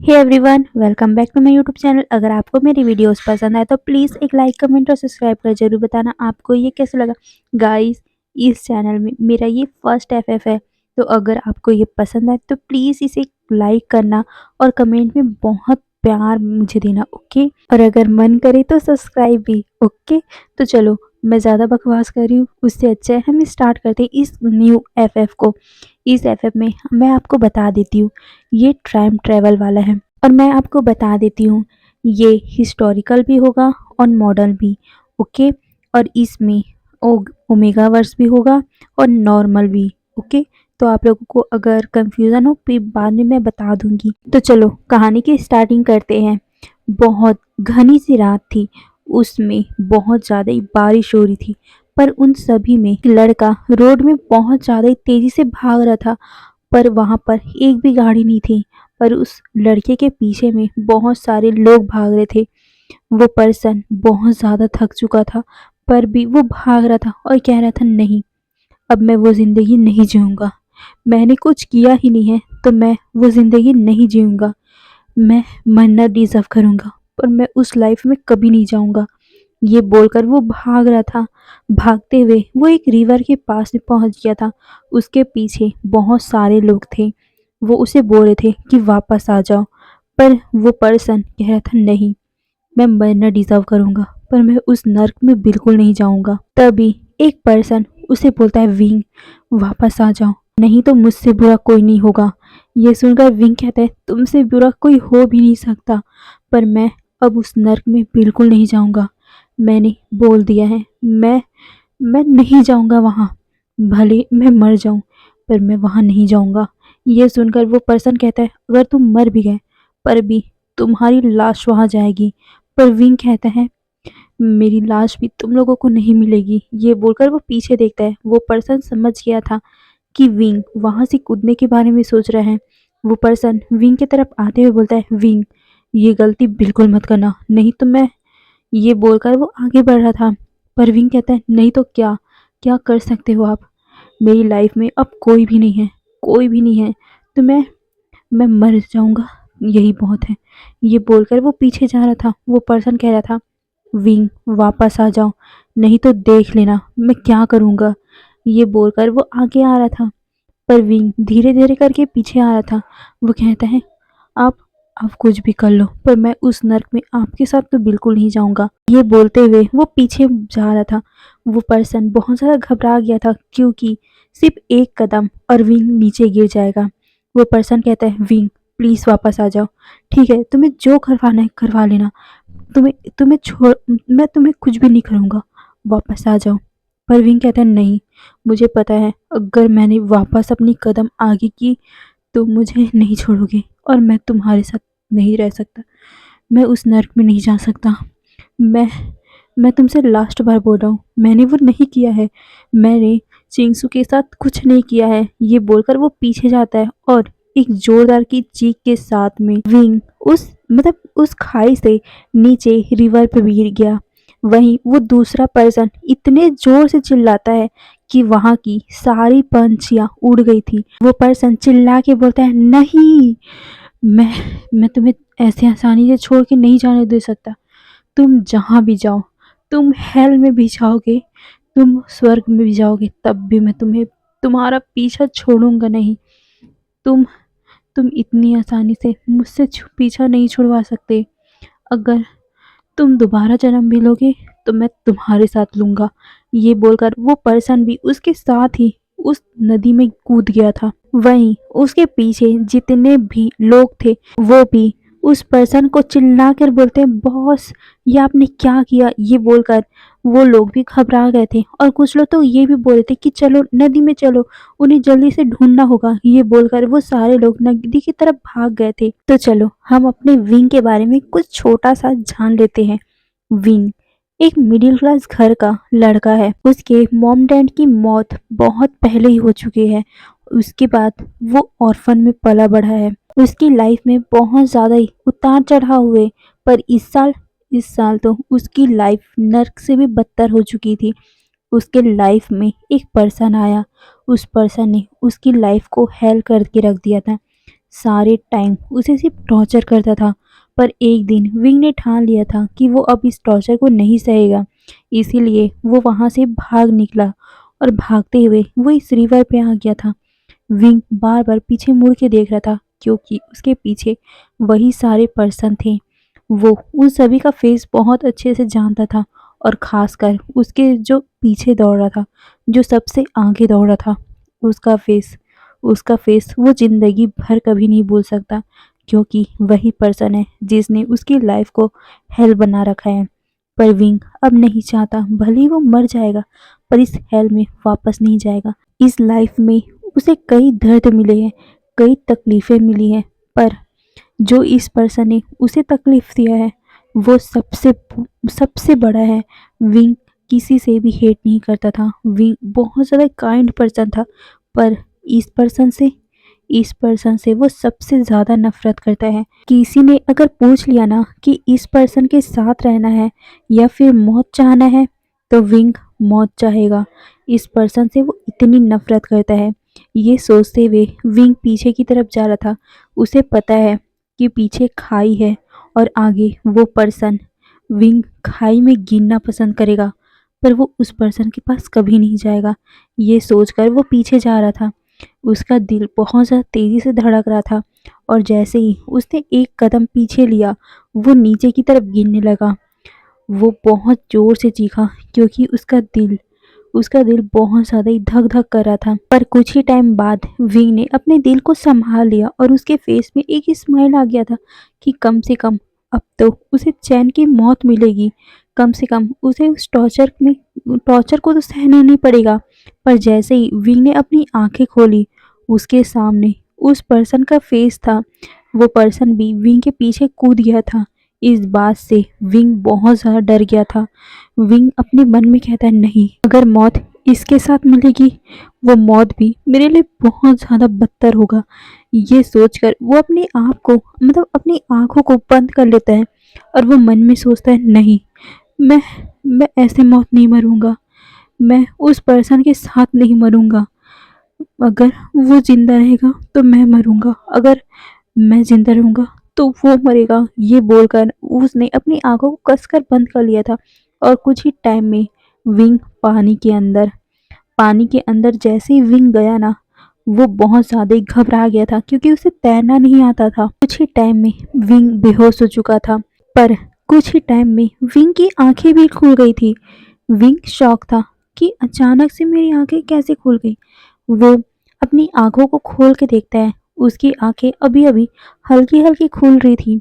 Hey everyone, welcome back to my YouTube channel. अगर आपको मेरी वीडियोस पसंद आए तो प्लीज़ एक लाइक, कमेंट और सब्सक्राइब कर जरूर बताना आपको ये कैसा लगा। गाइस, इस चैनल में मेरा ये फर्स्ट एफएफ है, तो अगर आपको ये पसंद आए तो प्लीज़ इसे लाइक करना और कमेंट में बहुत प्यार मुझे देना, ओके। और अगर मन करे तो सब्सक्राइब भी, ओके। तो चलो, मैं ज़्यादा बकवास कर रही हूँ, उससे अच्छा है हम स्टार्ट करते हैं इस न्यू एफएफ को। इस एफएफ में मैं आपको बता देती हूँ, ये टाइम ट्रैवल वाला है। और मैं आपको बता देती हूँ, ये हिस्टोरिकल भी होगा और मॉडर्न भी, ओके। और इसमें ओमेगा वर्स भी होगा और नॉर्मल भी, ओके। तो आप लोगों को अगर कंफ्यूजन हो फिर बाद में मैं बता दूंगी। तो चलो कहानी की स्टार्टिंग करते हैं। बहुत घनी सी रात थी, उसमें बहुत ज़्यादा ही बारिश हो रही थी। पर उन सभी में एक लड़का रोड में बहुत ज़्यादा ही तेज़ी से भाग रहा था, पर वहाँ पर एक भी गाड़ी नहीं थी। पर उस लड़के के पीछे में बहुत सारे लोग भाग रहे थे। वो पर्सन बहुत ज़्यादा थक चुका था, पर भी वो भाग रहा था और कह रहा था, नहीं, अब मैं वो ज़िंदगी नहीं जीऊँगा। मैंने कुछ किया ही नहीं है, तो मैं वो ज़िंदगी नहीं जीऊँगा। मैं मरना डिज़र्व करूँगा, पर मैं उस लाइफ में कभी नहीं जाऊँगा। ये बोलकर वो भाग रहा था। भागते हुए वो एक रिवर के पास में पहुंच गया था। उसके पीछे बहुत सारे लोग थे। वो उसे बोल रहे थे कि वापस आ जाओ, पर वो पर्सन कह रहा था, नहीं, मैं मरना डिजर्व करूंगा, पर मैं उस नर्क में बिल्कुल नहीं जाऊंगा। तभी एक पर्सन उसे बोलता है, विंग, वापस आ जाओ, नहीं तो मुझसे बुरा कोई नहीं होगा। ये सुनकर विंग कहता है, तुमसे बुरा कोई हो भी नहीं सकता, पर मैं अब उस नर्क में बिल्कुल नहीं जाऊंगा। मैंने बोल दिया है, मैं नहीं जाऊंगा वहाँ। भले मैं मर जाऊं, पर मैं वहाँ नहीं जाऊंगा। ये सुनकर वो पर्सन कहता है, अगर तुम मर भी गए पर भी तुम्हारी लाश वहाँ जाएगी। पर विंग कहता है, मेरी लाश भी तुम लोगों को नहीं मिलेगी। ये बोलकर वो पीछे देखता है। वो पर्सन समझ गया था कि विंग वहाँ से कूदने के बारे में सोच रहा है। वो पर्सन विंग की तरफ आते हुए बोलता है, विंग, ये गलती बिल्कुल मत करना, नहीं तो मैं। ये बोलकर वो आगे बढ़ रहा था। परवीन कहता है, नहीं तो क्या, क्या कर सकते हो आप। मेरी लाइफ में अब कोई भी नहीं है, कोई भी नहीं है, तो मैं मर जाऊंगा, यही बहुत है। ये बोलकर वो पीछे जा रहा था। वो पर्सन कह रहा था, विंग, वापस आ जाओ, नहीं तो देख लेना मैं क्या करूंगा। ये बोलकर वो आगे आ रहा था, पर विंग धीरे धीरे करके पीछे आ रहा था। वो कहता है, आप आप कुछ भी कर लो, पर मैं उस नर्क में आपके साथ तो बिल्कुल नहीं जाऊंगा। ये बोलते हुए वो पीछे जा रहा था। वो पर्सन बहुत ज़्यादा घबरा गया था, क्योंकि सिर्फ एक कदम और विंग नीचे गिर जाएगा। वो पर्सन कहता है, विंग, प्लीज़ वापस आ जाओ, ठीक है, तुम्हें जो करवाना है करवा लेना, तुम्हें तुम्हें छोड़, मैं तुम्हें कुछ भी नहीं करूँगा, वापस आ जाओ। पर विंग कहता है, नहीं, मुझे पता है अगर मैंने वापस अपनी कदम आगे की तो मुझे नहीं छोड़ोगे और मैं तुम्हारे साथ नहीं रह सकता। मैं उस नर्क में नहीं जा सकता। मैं मैं तुमसे लास्ट बार बोल रहा हूँ, मैंने वो नहीं किया है। मैंने चिंगसू के साथ कुछ नहीं किया है। ये बोलकर वो पीछे जाता है और एक जोरदार की चीख के साथ में विंग उस खाई से नीचे रिवर पे गिर गया। वहीं वो दूसरा पर्सन इतने जोर से चिल्लाता है कि वहां की सारी पंछियां उड़ गई थी। वो पर्सन चिल्ला के बोलता है, नहीं, मैं मैं तुम्हें ऐसे आसानी से छोड़ के नहीं जाने दे सकता। तुम जहाँ भी जाओ, तुम हेल में भी जाओगे, तुम स्वर्ग में भी जाओगे, तब भी मैं तुम्हें तुम्हारा पीछा छोड़ूंगा नहीं। तुम तुम इतनी आसानी से मुझसे पीछा नहीं छुड़वा सकते। अगर तुम दोबारा जन्म भी लोगे तो मैं तुम्हारे साथ लूंगा। ये बोलकर वो पर्सन भी उसके साथ ही उस नदी में कूद गया था। वहीं उसके पीछे जितने भी लोग थे वो भी उस पर्सन को चिल्लाकर बोलते हैं, बॉस, ये आपने क्या किया। ये बोलकर वो लोग भी घबरा गए थे और कुछ लोग तो ये भी बोल रहे थे कि चलो नदी में चलो, उन्हें जल्दी से ढूंढना होगा। ये बोलकर वो सारे लोग नदी की तरफ भाग गए थे। तो चलो हम अपने विंग के बारे में कुछ छोटा सा जान लेते हैं। विंग एक मिडिल क्लास घर का लड़का है। उसके मॉम डैड की मौत बहुत पहले ही हो चुकी है। उसके बाद वो ऑर्फन में पला बढ़ा है। उसकी लाइफ में बहुत ज़्यादा ही उतार चढ़ाव हुए, पर इस साल तो उसकी लाइफ नर्क से भी बदतर हो चुकी थी। उसके लाइफ में एक पर्सन आया। उस पर्सन ने उसकी लाइफ को हेल करके रख दिया था। सारे टाइम उसे सिर्फ टॉर्चर करता था। पर एक दिन विंग ने ठान लिया था कि वो अब इस टॉर्चर को नहीं सहेगा, इसीलिए वो वहाँ से भाग निकला और भागते हुए वो इस रिवर पे आ गया था। विंग बार-बार पीछे मुड़ के देख रहा था क्योंकि उसके पीछे वही सारे पर्सन थे। वो उन सभी का फेस बहुत अच्छे से जानता था और ख़ासकर उसके जो पीछे दौड़ रहा था, जो सबसे आगे दौड़ रहा था, उसका फेस उसका फेस वो ज़िंदगी भर कभी नहीं भूल सकता क्योंकि वही पर्सन है जिसने उसकी लाइफ़ को हेल बना रखा है। पर विंग अब नहीं चाहता, भले ही वो मर जाएगा पर इस हेल में वापस नहीं जाएगा। इस लाइफ़ में उसे कई दर्द मिले हैं, कई तकलीफ़ें मिली हैं, पर जो इस पर्सन ने उसे तकलीफ़ दिया है वो सबसे बड़ा है। विंग किसी से भी हेट नहीं करता था। विंग बहुत ज़्यादा काइंड पर्सन था, पर इस पर्सन से इस पर्सन से वो सबसे ज़्यादा नफ़रत करता है। किसी ने अगर पूछ लिया ना कि इस पर्सन के साथ रहना है या फिर मौत चाहना है, तो विंग मौत चाहेगा। इस पर्सन से वो इतनी नफ़रत करता है। ये सोचते हुए विंग पीछे की तरफ जा रहा था। उसे पता है कि पीछे खाई है और आगे वो पर्सन विंग खाई में गिरना पसंद करेगा, पर वो उस पर्सन के पास कभी नहीं जाएगा। ये सोचकर वो पीछे जा रहा था। उसका दिल बहुत ज़्यादा तेज़ी से धड़क रहा था और जैसे ही उसने एक कदम पीछे लिया, वो नीचे की तरफ गिरने लगा। वो बहुत ज़ोर से चीखा क्योंकि उसका दिल बहुत ज़्यादा ही धक-धक कर रहा था। पर कुछ ही टाइम बाद विंग ने अपने दिल को सँभाल लिया और उसके फेस में एक स्माइल आ गया था कि कम से कम अब तो उसे चैन की मौत मिलेगी। कम से कम उसे उस टॉर्चर को तो सहना नहीं पड़ेगा। पर जैसे ही विंग ने अपनी आँखें खोली, उसके सामने उस पर्सन का फेस था। वो पर्सन भी विंग के पीछे कूद गया था। इस बात से विंग बहुत ज़्यादा डर गया था। विंग अपने मन में कहता है, नहीं, अगर मौत इसके साथ मिलेगी, वो मौत भी मेरे लिए बहुत ज़्यादा बदतर होगा। ये सोचकर वो अपने आप को मतलब अपनी आँखों को बंद कर लेता है और वो मन में सोचता है, नहीं, मैं मैं ऐसे मौत नहीं मरूँगा। मैं उस पर्सन के साथ नहीं मरूँगा। अगर वो ज़िंदा रहेगा तो मैं मरूँगा, अगर मैं ज़िंदा रहूँगा तो वो मरेगा। ये बोलकर उसने अपनी आँखों को कसकर बंद कर लिया था और कुछ ही टाइम में विंग पानी के अंदर जैसे ही विंग गया ना, वो बहुत ज़्यादा ही घबरा गया था क्योंकि उसे तैरना नहीं आता था। कुछ ही टाइम में विंग बेहोश हो चुका था, पर कुछ ही टाइम में विंग की आंखें भी खुल गई थी। विंग शॉक था कि अचानक से मेरी आंखें कैसे खुल गई। वो अपनी आँखों को खोल के देखता है, उसकी आँखें अभी-अभी हल्की-हल्की खुल रही थी।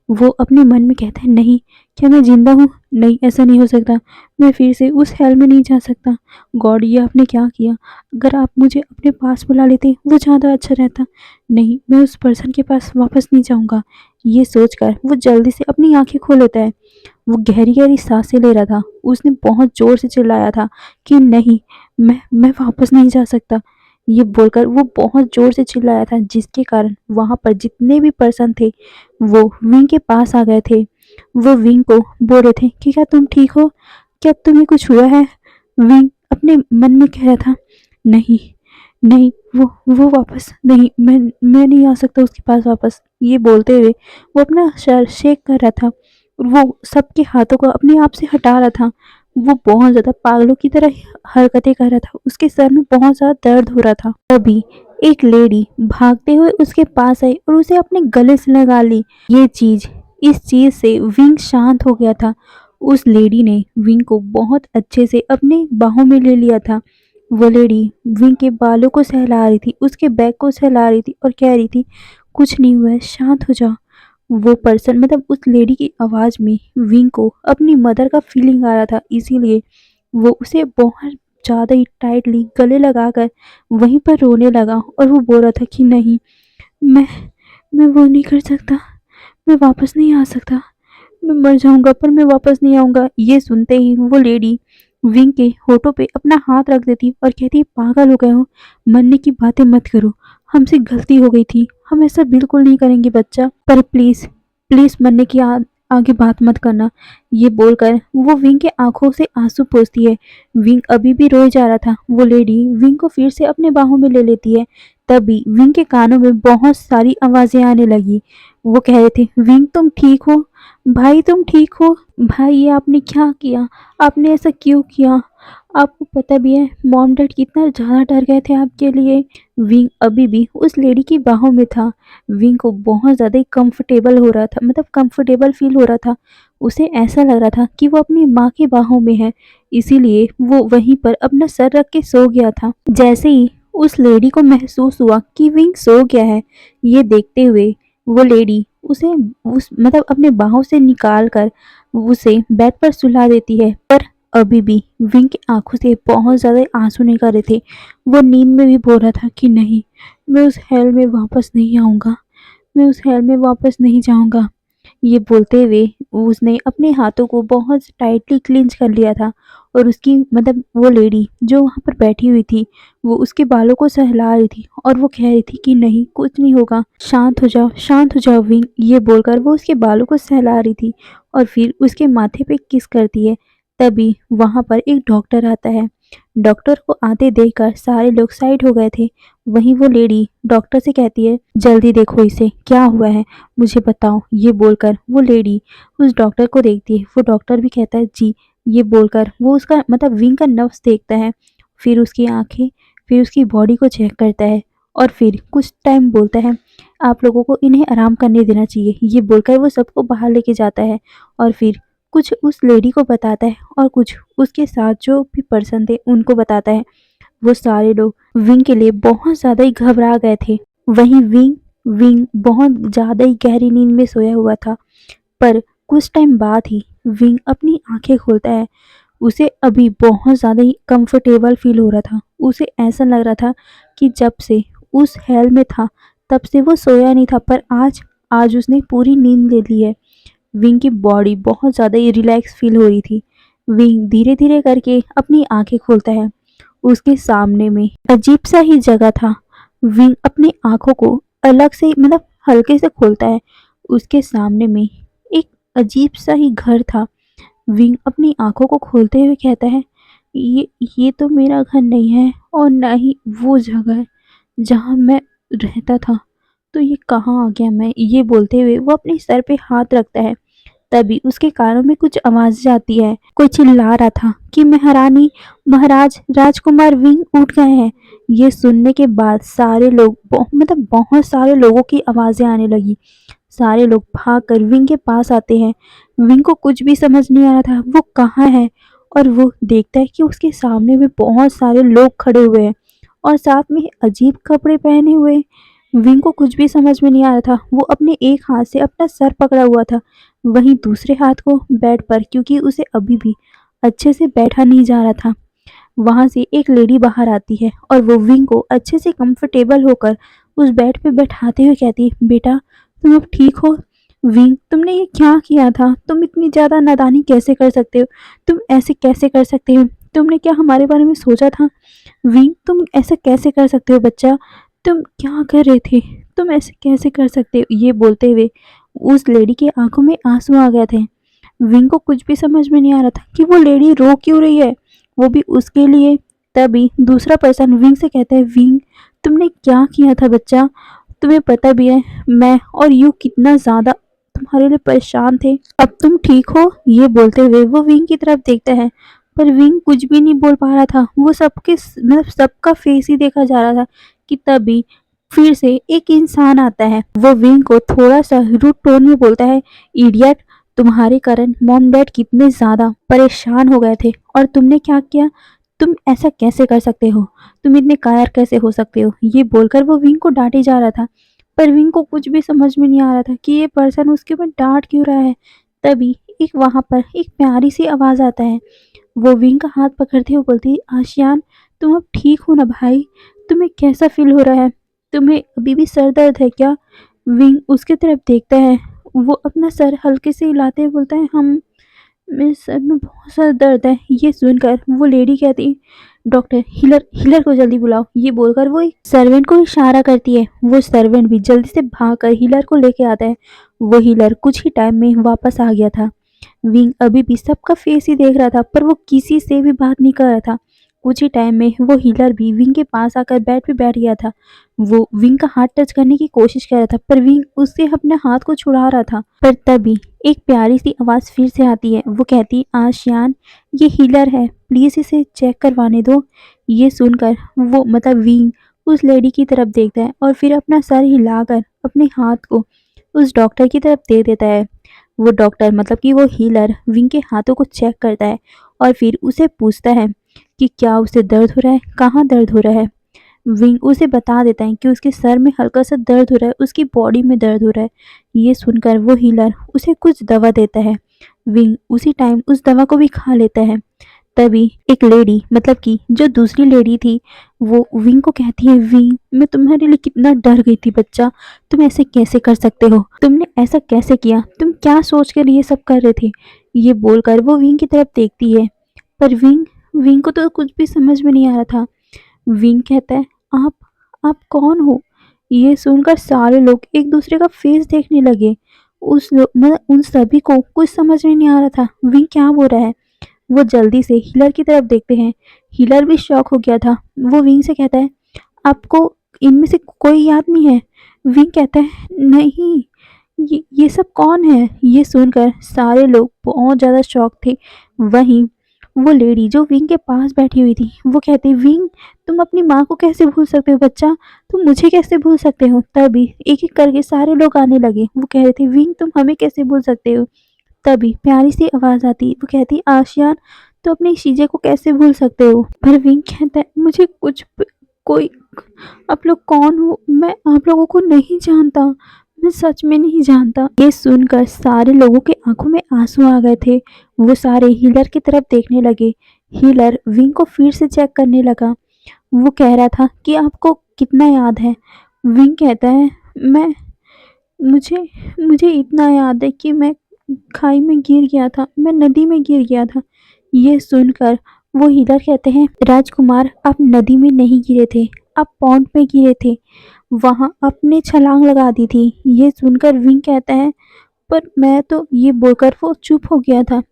वो अपने मन में कहता है, नहीं, क्या मैं ज़िंदा हूँ? नहीं, ऐसा नहीं हो सकता। मैं फिर से उस हेल में नहीं जा सकता। गॉड, ये आपने क्या किया? अगर आप मुझे अपने पास बुला लेते, वो ज़्यादा अच्छा रहता। नहीं, मैं उस पर्सन के पास वापस नहीं जाऊँगा। ये सोचकर वो जल्दी से अपनी आँखें खोल लेता है। वो गहरी-गहरी साँसें ले रहा था। उसने बहुत ज़ोर से चिल्लाया था कि नहीं, मैं वापस नहीं जा सकता। ये बोलकर वो बहुत ज़ोर से चिल्लाया था जिसके कारण वहाँ पर जितने भी पर्सन थे वो विंग के पास आ गए थे। वो विंग को बोल रहे थे कि क्या तुम ठीक हो? क्या तुम्हें कुछ हुआ है? विंग अपने मन में कह रहा था, नहीं, नहीं, वो वापस नहीं, मैं नहीं आ सकता उसके पास वापस। ये बोलते हुए वो अपना सर शेक कर रहा था। वो सबके हाथों को अपने आप से हटा रहा था। वो बहुत ज़्यादा पागलों की तरह हरकतें कर रहा था। उसके सर में बहुत ज़्यादा दर्द हो रहा था। तभी एक लेडी भागते हुए उसके पास आई और उसे अपने गले से लगा ली। इस चीज़ से विंग शांत हो गया था। उस लेडी ने विंग को बहुत अच्छे से अपने बाहों में ले लिया था। वो लेडी विंग के बालों को सहला रही थी, उसके बैक को सहला रही थी और कह रही थी, कुछ नहीं हुआ है, शांत हो जा। वो पर्सन मतलब उस लेडी की आवाज़ में विंग को अपनी मदर का फीलिंग आ रहा था, इसीलिए वो उसे बहुत ज़्यादा ही टाइटली गले लगाकर वहीं पर रोने लगा और वो बोल रहा था कि नहीं, मैं मैं वो नहीं कर सकता, मैं वापस नहीं आ सकता, मैं मर जाऊँगा पर मैं वापस नहीं आऊँगा। ये सुनते ही वो लेडी विंग के होठों पे अपना हाथ रख देती और कहती, पागल हो गए हो, मरने की बातें मत करो, हमसे गलती हो गई थी, हम ऐसा बिल्कुल नहीं करेंगे बच्चा, पर प्लीज़ प्लीज़ मरने की आगे बात मत करना। ये बोलकर वो विंग के आंखों से आंसू पोंछती है। विंग अभी भी रोए जा रहा था। वो लेडी विंग को फिर से अपने बाहों में ले लेती है। तभी विंग के कानों में बहुत सारी आवाजें आने लगी। वो कह रहे थे, विंग तुम ठीक हो? भाई तुम ठीक हो? भाई ये आपने क्या किया? आपने ऐसा क्यों किया? आपको पता भी है मॉम डैड कितना ज़्यादा डर गए थे आपके लिए। विंग अभी भी उस लेडी की बाहों में था। विंग को बहुत ज़्यादा ही कंफर्टेबल हो रहा था, मतलब कंफर्टेबल फील हो रहा था। उसे ऐसा लग रहा था कि वो अपनी माँ की बाहों में है, इसीलिए वो वहीं पर अपना सर रख के सो गया था। जैसे ही उस लेडी को महसूस हुआ कि विंग सो गया है, ये देखते हुए वो लेडी उसे उस मतलब अपने बाहों से निकाल कर उसे बेड पर सुला देती है। पर अभी भी विंग की आंखों से बहुत ज़्यादा आंसू निकल रहे थे। वो नींद में भी बोल रहा था कि नहीं, मैं उस हेल में वापस नहीं आऊँगा, मैं उस हेल में वापस नहीं जाऊँगा। ये बोलते हुए उसने अपने हाथों को बहुत टाइटली क्लिंच कर लिया था और उसकी मतलब वो लेडी जो वहाँ पर बैठी हुई थी, वो उसके बालों को सहला रही थी और वो कह रही थी कि नहीं कुछ नहीं होगा, शांत हो जाओ विंग। ये बोलकर वो उसके बालों को सहला रही थी और फिर उसके माथे पे किस करती है। तभी वहाँ पर एक डॉक्टर आता है। डॉक्टर को आते देखकर सारे लोग साइड हो गए थे। वहीं वो लेडी डॉक्टर से कहती है, जल्दी देखो इसे क्या हुआ है, मुझे बताओ। ये बोलकर वो लेडी उस डॉक्टर को देखती है। वो डॉक्टर भी कहता है जी। ये बोलकर वो उसका मतलब विंग का नब्ज देखता है, फिर उसकी आंखें, फिर उसकी बॉडी को चेक करता है और फिर कुछ टाइम बोलता है, आप लोगों को इन्हें आराम करने देना चाहिए। ये बोलकर वो सबको बाहर लेके जाता है और फिर कुछ उस लेडी को बताता है और कुछ उसके साथ जो भी पर्सन थे उनको बताता है। वो सारे लोग विंग के लिए बहुत ज़्यादा ही घबरा गए थे। वहीं विंग विंग बहुत ज़्यादा ही गहरी नींद में सोया हुआ था। पर कुछ टाइम बाद ही विंग अपनी आंखें खोलता है। उसे अभी बहुत ज़्यादा ही कंफर्टेबल फील हो रहा था। उसे ऐसा लग रहा था कि जब से उस हेल में था तब से वो सोया नहीं था, पर आज आज उसने पूरी नींद ले ली है। विंग की बॉडी बहुत ज़्यादा ही रिलैक्स फील हो रही थी। विंग धीरे धीरे करके अपनी आंखें खोलता है। उसके सामने में अजीब सा ही जगह था। विंग अपनी आंखों को अलग से मतलब हल्के से खोलता है। उसके सामने में एक अजीब सा ही घर था। विंग अपनी आंखों को खोलते हुए कहता है, ये तो मेरा घर नहीं है और ना ही वो जगह है जहाँ मैं रहता था। तो ये कहाँ आ गया मैं? ये बोलते हुए वो अपने सर पे हाथ रखता है। तभी उसके कानों में कुछ आवाज आती है। कोई चिल्ला रहा था कि महारानी, महाराज, राजकुमार विंग उठ गए हैं। ये सुनने के बाद सारे लोग मतलब बहुत सारे लोगों की आवाजें आने लगी। सारे लोग भागकर विंग के पास आते हैं। विंग को कुछ भी समझ नहीं आ रहा था वो कहाँ है, और वो देखता है कि उसके सामने में बहुत सारे लोग खड़े हुए हैं और साथ में अजीब कपड़े पहने हुए। विंग को कुछ भी समझ में नहीं आ रहा था। वो अपने एक हाथ से अपना सर पकड़ा हुआ था, वहीं दूसरे हाथ को बेड पर, क्योंकि उसे अभी भी अच्छे से बैठा नहीं जा रहा था। वहां से एक लेडी बाहर आती है और वो विंग को अच्छे से कंफर्टेबल होकर उस बेड पे बैठाते हुए कहती है, बेटा तुम अब ठीक हो? विंग, तुमने ये क्या किया था? तुम इतनी ज़्यादा नादानी कैसे कर सकते हो? तुम ऐसे कैसे कर सकते हो? तुमने क्या हमारे बारे में सोचा था? विंग, तुम ऐसा कैसे कर सकते हो बच्चा? तुम क्या कर रहे थे? तुम ऐसे कैसे कर सकते हो? ये बोलते हुए उस लेडी की आंखों में आंसू आ गए थे। विंग को कुछ भी समझ में नहीं आ रहा था कि वो लेडी रो क्यों रही है, वो भी उसके लिए। तभी दूसरा पर्सन विंग से कहता है, विंग तुमने क्या किया था बच्चा? तुम्हें पता भी है मैं और यू कितना ज़्यादा तुम्हारे लिए परेशान थे। अब तुम ठीक हो? ये बोलते हुए वो विंग की तरफ देखता है, पर विंग कुछ भी नहीं बोल पा रहा था। वो सबके मतलब सबका फेस ही देखा जा रहा था कि तभी फिर से एक इंसान आता है। वो विंग को थोड़ा सा रूड टोन में बोलता है, इडियट, तुम्हारे कारण मॉम डैड कितने ज़्यादा परेशान हो गए थे और तुमने क्या किया? तुम ऐसा कैसे कर सकते हो? तुम इतने कायर कैसे हो सकते हो? ये बोलकर वो विंग को डांटे जा रहा था, पर विंग को कुछ भी समझ में नहीं आ रहा था कि ये पर्सन उसके ऊपर डांट क्यों रहा है। तभी एक वहाँ पर एक प्यारी सी आवाज़ आता है। वो विंग का हाथ पकड़ते हुए बोलती है, आशियान, तुम अब ठीक हो ना भाई? तुम्हें कैसा फील हो रहा है? तुम्हें अभी भी सर दर्द है क्या? विंग उसके तरफ देखता है। वो अपना सर हल्के से हिलाते हुए बोलता है, हम, मेरे सर में बहुत सारा दर्द है। ये सुनकर वो लेडी कहती, डॉक्टर, हिलर हिलर को जल्दी बुलाओ। ये बोलकर वो एक सर्वेंट को इशारा करती है। वो सर्वेंट भी जल्दी से भागकर हिलर को लेके आता है। वो हिलर कुछ ही टाइम में वापस आ गया था। विंग अभी भी सबका फेस ही देख रहा था, पर वो किसी से भी बात नहीं कर रहा था। उसी टाइम में वो हीलर भी विंग के पास आकर बेड पे बैठ गया था। वो विंग का हाथ टच करने की कोशिश कर रहा था, पर विंग उससे अपने हाथ को छुड़ा रहा था। पर तभी एक प्यारी सी आवाज़ फिर से आती है। वो कहती, आशियान, ये हीलर है, प्लीज़ इसे चेक करवाने दो। ये सुनकर वो मतलब विंग उस लेडी की तरफ देखता है और फिर अपना सर हिलाकर अपने हाथ को उस डॉक्टर की तरफ दे देता है। वो डॉक्टर मतलब कि वो हीलर विंग के हाथों को चेक करता है और फिर उसे पूछता है कि क्या उसे दर्द हो रहा है, कहाँ दर्द हो रहा है। विंग उसे बता देता है कि उसके सर में हल्का सा दर्द हो रहा है, उसकी बॉडी में दर्द हो रहा है। ये सुनकर वो हीलर उसे कुछ दवा देता है। विंग उसी टाइम उस दवा को भी खा लेता है। तभी एक लेडी मतलब कि जो दूसरी लेडी थी, वो विंग को कहती है, विंग, मैं तुम्हारे लिए कितना डर गई थी बच्चा, तुम ऐसे कैसे कर सकते हो, तुमने ऐसा कैसे किया, तुम क्या सोच कर ये सब कर रहे थे। ये बोलकर वो विंग की तरफ देखती है, पर विंग विंग को तो कुछ भी समझ में नहीं आ रहा था। विंग कहता है, आप आप कौन हो। ये सुनकर सारे लोग एक दूसरे का फेस देखने लगे। मतलब उन सभी को कुछ समझ में नहीं आ रहा था विंग क्या बोल रहा है। वो जल्दी से हीलर की तरफ देखते हैं। हीलर भी शॉक हो गया था। वो विंग से कहता है, आपको इनमें से कोई याद नहीं है। विंग कहता है, नहीं, ये सब कौन है। ये सुनकर सारे लोग बहुत ज़्यादा शॉक थे। वहीं वो लेडी जो विंग के पास बैठी हुई थी, वो कहती, विंग, तुम अपनी माँ को कैसे भूल सकते हो बच्चा, तुम मुझे कैसे भूल सकते हो। तभी एक एक करके सारे लोग आने लगे। वो कह रहे थे, विंग, तुम हमें कैसे भूल सकते हो। तभी प्यारी सी आवाज़ आती, वो कहती, आशियान, तो अपनी शीजे को कैसे भूल सकते हो। पर विंग कहता है, मुझे कोई, आप लोग कौन हो, मैं आप लोगों को नहीं जानता, मैं सच में नहीं जानता। ये सुनकर सारे लोगों के आंखों में आंसू आ गए थे। वो सारे हीलर की तरफ देखने लगे। हीलर विंग को फिर से चेक करने लगा। वो कह रहा था कि आपको कितना याद है। विंग कहता है, मैं मुझे मुझे इतना याद है कि मैं खाई में गिर गया था, मैं नदी में गिर गया था। ये सुनकर वो हीलर कहते हैं, राजकुमार, आप नदी में नहीं गिरे थे, आप पॉन्ड में गिरे थे, वहां आपने छलांग लगा दी थी। ये सुनकर विंग कहता है, पर मैं तो, ये बोलकर वो चुप हो गया था।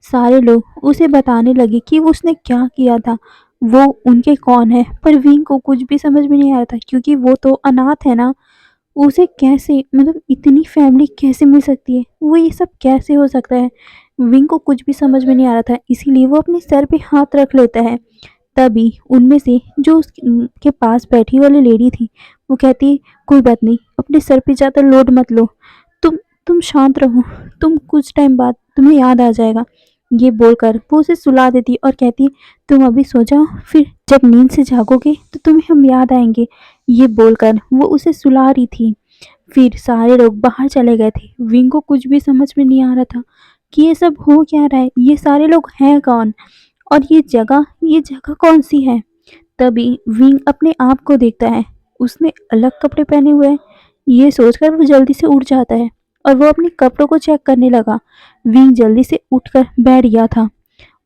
सारे लोग उसे बताने लगे कि उसने क्या किया था, वो उनके कौन है। पर विंग को कुछ भी समझ में नहीं आ रहा था, क्योंकि वो तो अनाथ है ना। उसे कैसे, मतलब इतनी फैमिली कैसे मिल सकती है, वो ये सब कैसे हो सकता है। विंग को कुछ भी समझ में नहीं आ रहा था, इसीलिए वो अपने सर पे हाथ रख लेता है। तभी उनमें से जो उसके पास बैठी वाली लेडी थी, वो कहती है, कोई बात नहीं, अपने सर पे ज़्यादा लोड मत लो, तुम तुम शांत रहो, तुम कुछ टाइम बाद तुम्हें याद आ जाएगा। ये बोलकर वो उसे सुला देती और कहती, तुम अभी सो जाओ, फिर जब नींद से जागोगे तो तुम्हें हम याद आएंगे। ये बोलकर वो उसे सुला रही थी। फिर सारे लोग बाहर चले गए थे। विंग को कुछ भी समझ में नहीं आ रहा था कि ये सब हो क्या रहा है, ये सारे लोग हैं कौन, और ये जगह कौन सी है। तभी विंग अपने आप को देखता है, उसने अलग कपड़े पहने हुए हैं। ये सोचकर वो जल्दी से उठ जाता है और वो अपने कपड़ों को चेक करने लगा। विंग जल्दी से उठकर बैठ गया था।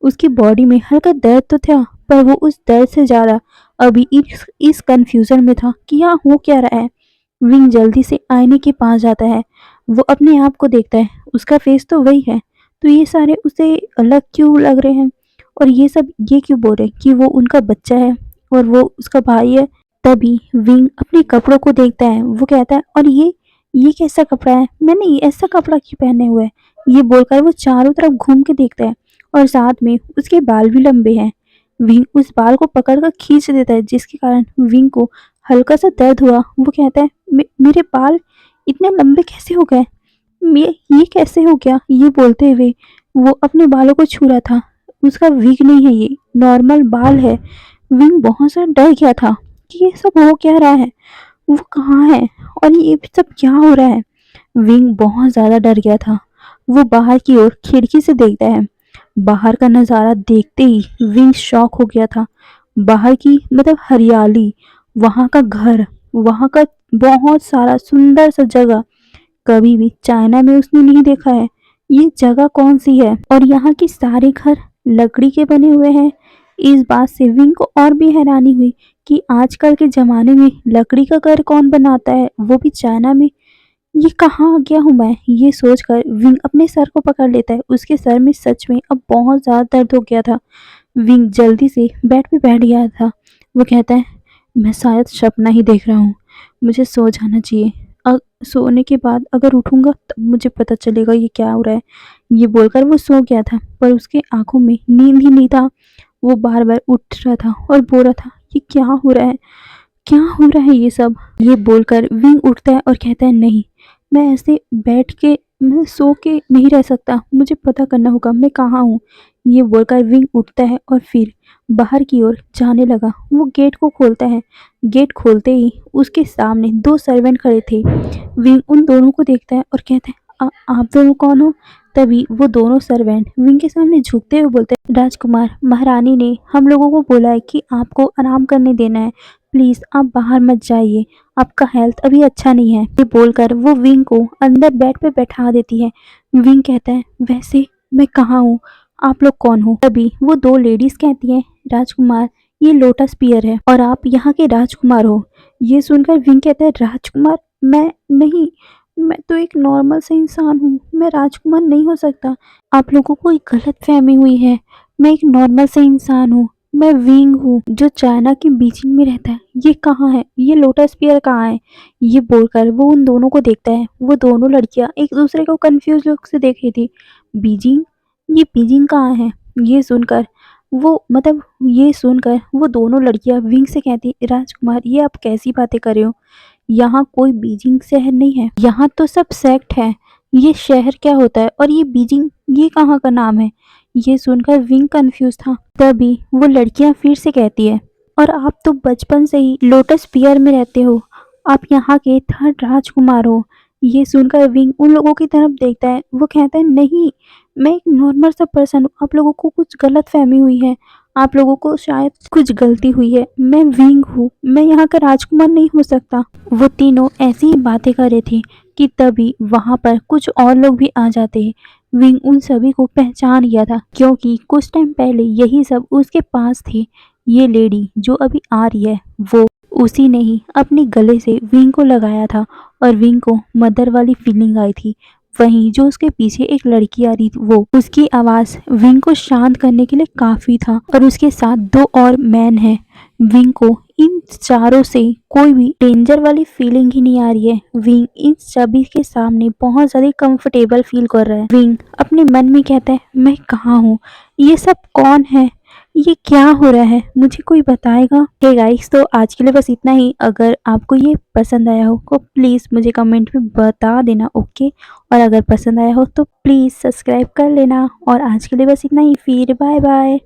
उसकी बॉडी में हल्का दर्द तो था, पर वो उस दर्द से ज़्यादा अभी इस कंफ्यूजन में था कि यहाँ हो क्या रहा है। विंग जल्दी से आईने के पास जाता है। वो अपने आप को देखता है, उसका फेस तो वही है, तो ये सारे उसे अलग क्यों लग रहे हैं, और ये सब ये क्यों बोल रहे हैं कि वो उनका बच्चा है और वो उसका भाई है। तभी विंग अपने कपड़ों को देखता है। वो कहता है, और ये कैसा कपड़ा है, मैंने ये ऐसा कपड़ा क्यों पहने हुए है। ये बोलकर वो चारों तरफ घूम के देखता है और साथ में उसके बाल भी लंबे हैं। विंग उस बाल को पकड़कर खींच देता है, जिसके कारण विंग को हल्का सा दर्द हुआ। वो कहता है, मेरे बाल इतने लंबे कैसे हो गए, ये कैसे हो गया। ये बोलते हुए वो अपने बालों को छू रहा था। उसका विग नहीं है, ये नॉर्मल बाल है। विंग बहुत सा डर गया था कि ये सब हो क्या रहा है, वो कहाँ है और ये सब क्या हो रहा है। विंग बहुत ज़्यादा डर गया था। वो बाहर की ओर खिड़की से देखता है। बाहर का नज़ारा देखते ही विंग शॉक हो गया था। बाहर की मतलब हरियाली, वहाँ का घर, वहाँ का बहुत सारा सुंदर सा जगह, कभी भी चाइना में उसने नहीं देखा है। ये जगह कौन सी है, और यहाँ के सारे घर लकड़ी के बने हुए हैं। इस बात से विंग को और भी हैरानी हुई कि आजकल के ज़माने में लकड़ी का घर कौन बनाता है, वो भी चाइना में। ये कहाँ आ गया हूँ मैं। ये सोचकर विंग अपने सर को पकड़ लेता है। उसके सर में सच में अब बहुत ज़्यादा दर्द हो गया था। विंग जल्दी से बेड पे बैठ गया था। वो कहता है, मैं शायद सपना ही देख रहा हूँ, मुझे सो जाना चाहिए। सोने के बाद अगर उठूंगा तब मुझे पता चलेगा ये क्या हो रहा है। ये बोलकर वो सो गया था, पर उसके आंखों में नींद ही नहीं था। वो बार बार उठ रहा था और बोल रहा था, ये क्या हो रहा है, क्या हो रहा है ये सब। ये बोलकर विंग उठता है और कहता है, नहीं, मैं ऐसे बैठ के, मैं सो के नहीं रह सकता, मुझे पता करना होगा मैं कहाँ हूँ। ये बोलकर विंग उठता है और फिर बाहर की ओर जाने लगा। वो गेट को खोलता है। गेट खोलते ही उसके सामने दो सर्वेंट खड़े थे। विंग उन दोनों को देखता है और कहता है, आप दोनों कौन हो?" तभी वो दोनों सर्वेंट विंग के सामने झुकते हुए बोलते हैं, "राजकुमार, महारानी ने हम लोगों को बोला है कि आपको आराम करने देना है। प्लीज आप बाहर मत जाइए, आपका हेल्थ अभी अच्छा नहीं है।" ये बोलकर वो विंग को अंदर बेड पे बैठा देती है। विंग कहता है, वैसे मैं कहाँ हूँ, आप लोग कौन हो? तभी वो दो लेडीज कहती हैं, राजकुमार, ये लोटस पियर है और आप यहाँ के राजकुमार हो। ये सुनकर विंग कहता है, राजकुमार? मैं नहीं, मैं तो एक नॉर्मल सा इंसान हूँ, मैं राजकुमार नहीं हो सकता। आप लोगों को एक गलत फहमी हुई है, मैं एक नॉर्मल सा इंसान हूँ। मैं विंग हूँ जो चाइना की बीजिंग में रहता है। ये कहाँ है, ये लोटस पियर कहाँ है? ये बोलकर वो उन दोनों को देखता है। वो दोनों लड़कियां एक दूसरे को कंफ्यूज लुक से देख रही थी। बीजिंग, ये बीजिंग कहाँ है? ये सुनकर वो दोनों लड़कियां विंग से कहती, राजकुमार, ये आप कैसी बातें कर रहे हो? यहाँ कोई बीजिंग शहर नहीं है, यहाँ तो सब सेक्ट है। ये शहर क्या होता है और ये बीजिंग, ये कहाँ का नाम है? ये सुनकर विंग कंफ्यूज था। तभी वो लड़कियां फिर से कहती है, और आप तो बचपन से ही लोटस पियर में रहते हो, आप यहाँ के थर्ड राजकुमार हो। ये सुनकर विंग उन लोगों की तरफ देखता है। वो कहता है, नहीं, मैं एक नॉर्मल सा पर्सन हूँ, आप लोगों को कुछ गलत फहमी हुई है, आप लोगों को शायद कुछ गलती हुई है। मैं विंग हूँ, मैं यहाँ का राजकुमार नहीं हो सकता। वो तीनों ऐसी ही बातें कर रहे थे कि तभी वहां पर कुछ और लोग भी आ जाते हैं। विंग उन सभी को पहचान गया था, क्योंकि कुछ टाइम पहले यही सब उसके पास थे। ये लेडी जो अभी आ रही है, वो उसी ने ही अपने गले से विंग को लगाया था और विंग को मदर वाली फीलिंग आई थी। वहीं जो उसके पीछे एक लड़की आ रही थी, वो उसकी आवाज विंग को शांत करने के लिए काफी था। और उसके साथ दो और मैन हैं। विंग को इन चारों से कोई भी डेंजर वाली फीलिंग ही नहीं आ रही है। विंग इन सभी के सामने बहुत ज्यादा कंफर्टेबल फील कर रहा है। विंग अपने मन में कहता है, मैं कहाँ हूँ, ये सब कौन है, ये क्या हो रहा है, मुझे कोई बताएगा? हे गाइस, तो आज के लिए बस इतना ही। अगर आपको ये पसंद आया हो तो प्लीज़ मुझे कमेंट में बता देना, ओके? और अगर पसंद आया हो तो प्लीज़ सब्सक्राइब कर लेना। और आज के लिए बस इतना ही, फिर बाय बाय।